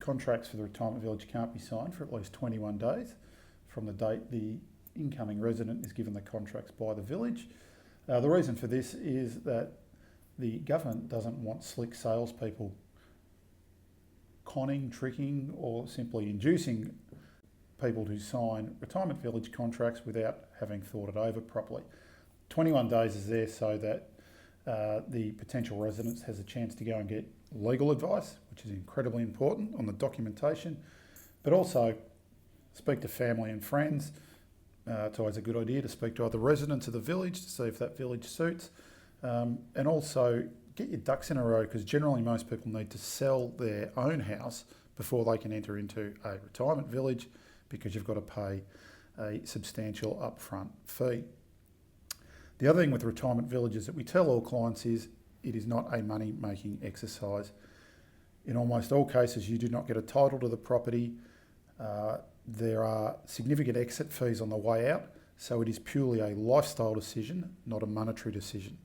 contracts for the retirement village can't be signed for at least 21 days from the date the incoming resident is given the contracts by the village. The reason for this is that the government doesn't want slick salespeople conning, tricking, or simply inducing people to sign retirement village contracts without having thought it over properly. 21 days is there so that the potential resident has a chance to go and get legal advice, which is incredibly important on the documentation, but also speak to family and friends. It's always a good idea to speak to other residents of the village to see if that village suits, and also get your ducks in a row, because generally most people need to sell their own house before they can enter into a retirement village, because you've got to pay a substantial upfront fee. The other thing with retirement villages that we tell all clients is it is not a money-making exercise. In almost all cases, you do not get a title to the property. There are significant exit fees on the way out, so it is purely a lifestyle decision, not a monetary decision.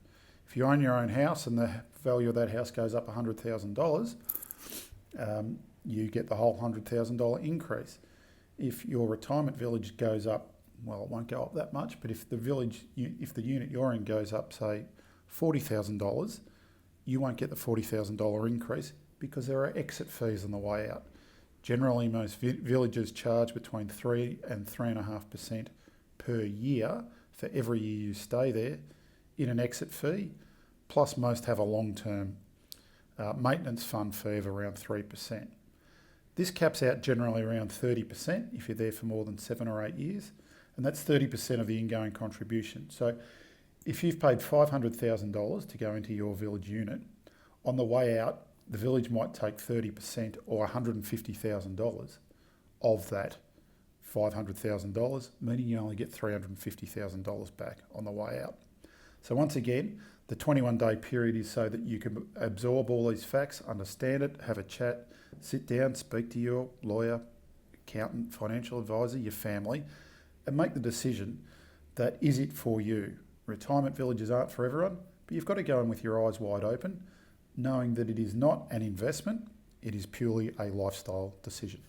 If you own your own house and the value of that house goes up $100,000, you get the whole $100,000 increase. If your retirement village goes up, well, it won't go up that much, but if the unit you're in goes up, say, $40,000, you won't get the $40,000 increase because there are exit fees on the way out. Generally, most villages charge between 3 and 3.5% per year for every year you stay there in an exit fee, plus most have a long-term maintenance fund fee of around 3%. This caps out generally around 30% if you're there for more than 7 or 8 years, and that's 30% of the ingoing contribution. So if you've paid $500,000 to go into your village unit, on the way out, the village might take 30% or $150,000 of that $500,000, meaning you only get $350,000 back on the way out. So once again, the 21-day period is so that you can absorb all these facts, understand it, have a chat, sit down, speak to your lawyer, accountant, financial advisor, your family, and make the decision that is it for you. Retirement villages aren't for everyone, but you've got to go in with your eyes wide open, knowing that it is not an investment, it is purely a lifestyle decision.